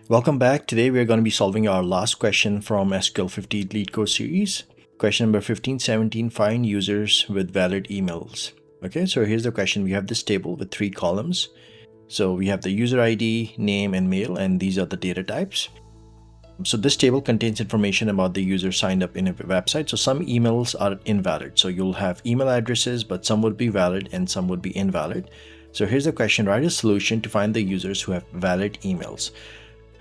Welcome back. Today we are going to be solving our last question from SQL 50 Leetcode series. Question number 1517, find users with valid emails. Okay, so here's the question. We have this table with 3 columns. So we have the user ID, name, and mail, and these are the data types. So this table contains information about the user signed up in a website. So some emails are invalid. So you'll have email addresses, but some would be valid and some would be invalid. So here's the question, write a solution to find the users who have valid emails.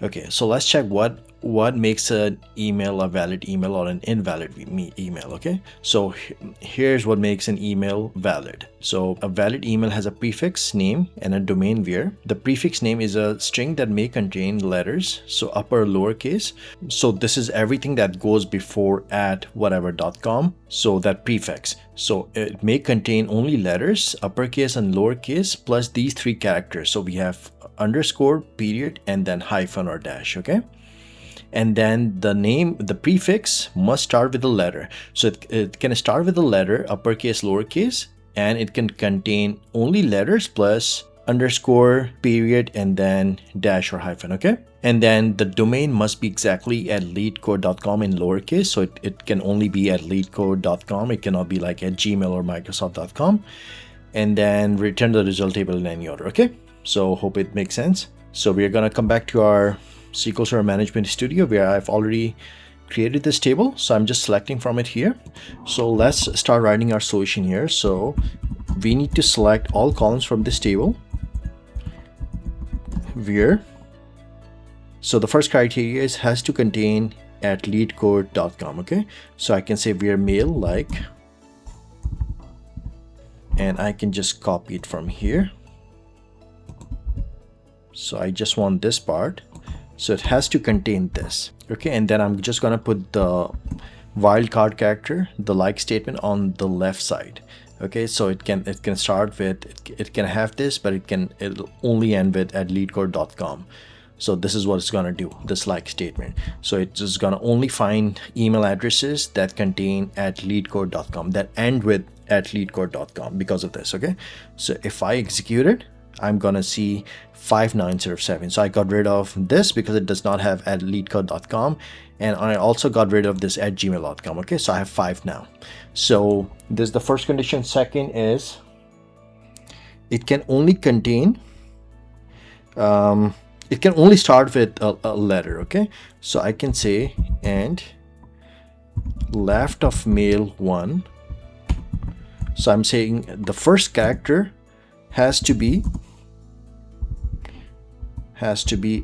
Okay, so let's check what makes an email a valid email or an invalid email. Okay, so here's what makes an email valid. So a valid email has a prefix name and a domain where. The prefix name is a string that may contain letters, so upper lowercase. So this is everything that goes before @whatever.com. So that prefix, so it may contain only letters, uppercase and lowercase, plus these 3 characters. So we have underscore, period, and then hyphen or dash. Okay, and then the name, the prefix must start with a letter. So it can start with a letter, uppercase, lowercase, and it can contain only letters plus underscore, period, and then dash or hyphen. Okay, and then the domain must be exactly at leetcode.com in lowercase. So it can only be at leetcode.com. It cannot be like at gmail or microsoft.com. And then return the result table in any order. Okay, so hope it makes sense. So we are going to come back to our SQL Server Management Studio where I've already created this table. So I'm just selecting from it here. So let's start writing our solution here. So we need to select all columns from this table. Where. So the first criteria is has to contain at leetcode.com. Okay, so I can say where mail like, and I can just copy it from here. So I just want this part. So it has to contain this. Okay, and then I'm just gonna put the wildcard character, the like statement, on the left side. Okay, so it can start with, it can have this, but it'll only end with at leetcode.com. So this is what it's gonna do, this like statement. So it's just gonna only find email addresses that contain at leetcode.com, that end with at leetcode.com because of this. Okay, so if I execute it, I'm gonna see 5 now instead of 7. So I got rid of this because it does not have at leetcode.com, and I also got rid of this at gmail.com. Okay, so I have 5 now. So this is the first condition. Second is it can only contain, it can only start with a letter. Okay, so I can say and left of mail 1. So I'm saying the first character has to be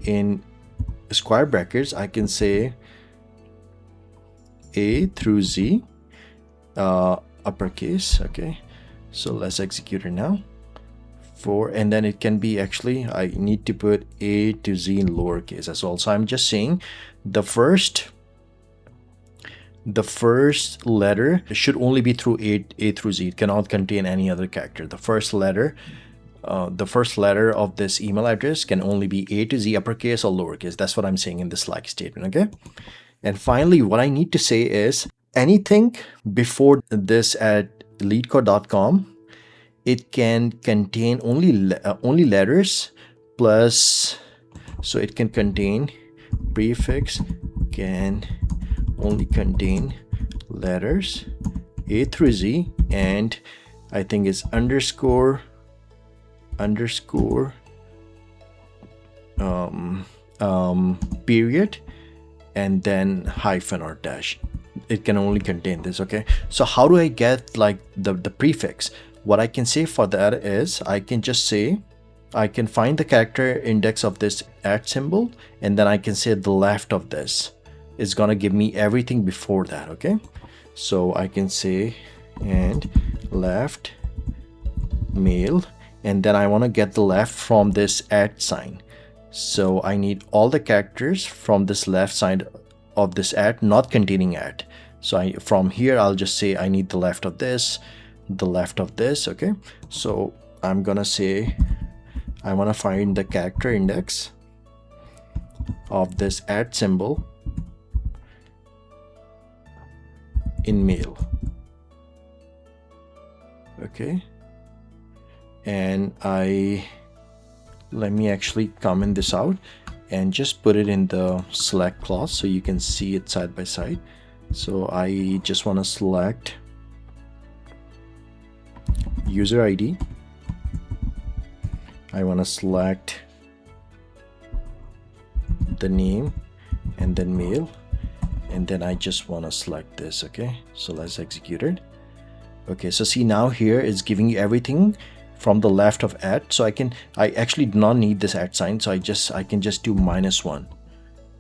in square brackets. I can say A through Z, uppercase. Okay, so let's execute it now. 4, and then it can be, actually I need to put A to Z in lowercase as well. So I'm just saying the first letter should only be through A through Z. It cannot contain any other character. The first letter of this email address can only be A to Z, uppercase or lowercase. That's what I'm saying in this like statement. Okay, and finally what I need to say is anything before this at leetcode.com, it can contain only letters plus, so it can contain prefix, can only contain letters A through Z, and I think it's underscore, period, and then hyphen or dash. It can only contain this. Okay, so how do I get like the prefix? What I can say for that is I can just say I can find the character index of this @ symbol, and then I can say the left of this is gonna give me everything before that. Okay, so I can say and left mail, and then I want to get the left from this @ sign. So I need all the characters from this left side of this @ not containing @. So from here I'll just say I need the left of this, the left of this. Okay, so I'm gonna say I want to find the character index of this @ symbol in mail. Okay, and let me actually comment this out. and just put it in the select clause so you can see it side by side. So I just want to select user ID. I want to select the name and then mail, and then I just want to select this. Okay, so let's execute it. Okay, so see, now here it's giving you everything from the left of at. So I actually do not need this at sign, so I can just do -1.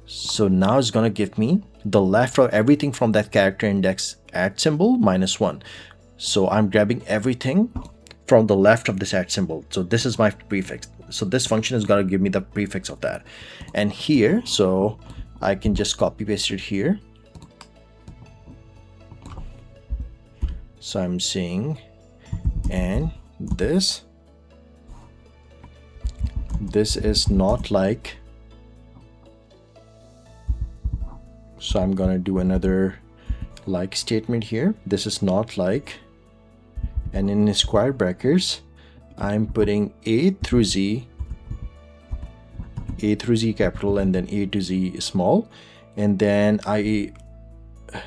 So now it's gonna give me the left of everything from that character index at symbol -1. So I'm grabbing everything from the left of this at symbol. So this is my prefix. So this function is gonna give me the prefix of that. And here, so I can just copy paste it here. So I'm saying, and this is not like, so I'm gonna do another like statement here. This is not like, and in square brackets I'm putting A through Z capital, and then A to Z small, and then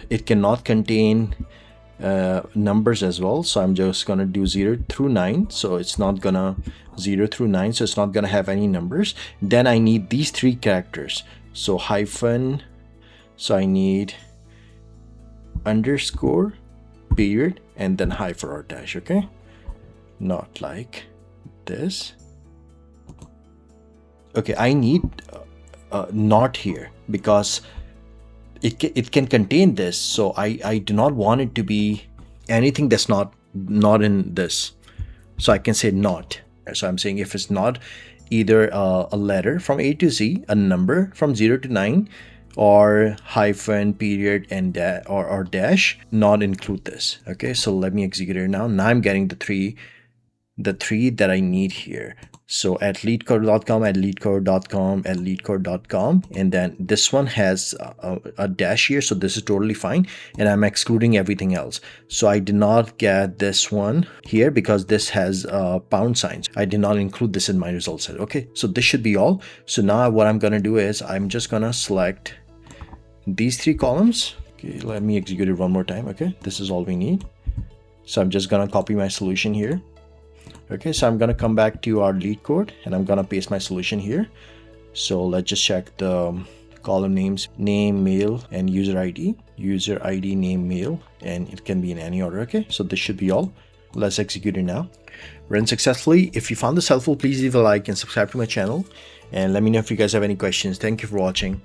it cannot contain numbers as well, so I'm just gonna do 0 through 9. So it's not gonna 0 through 9, so it's not gonna have any numbers. Then I need these 3 characters, so hyphen, so I need underscore, period, and then hyphen or dash. Okay, not like this. Okay, I need not here because it can contain this, so I do not want it to be anything that's not in this. So I can say not. So I'm saying if it's not either a letter from A to Z, a number from 0 to 9, or hyphen, period, and or dash, not include this. Okay, so let me execute it now. Now I'm getting the three that I need here. So at leetcode.com, at leetcode.com, at leetcode.com, and then this one has a dash here, so this is totally fine, and I'm excluding everything else. So I did not get this one here because this has pound signs. I did not include this in my result set. Okay, so this should be all. So now what I'm gonna do is I'm just gonna select these 3 columns. Okay, let me execute it one more time. Okay, this is all we need. So I'm just gonna copy my solution here. Okay, so I'm gonna come back to our Leetcode and I'm gonna paste my solution here. So let's just check the column names: name, mail, and user ID. User ID, name, mail, and it can be in any order. Okay, so this should be all. Let's execute it now. Run successfully. If you found this helpful, please leave a like and subscribe to my channel, and let me know if you guys have any questions. Thank you for watching.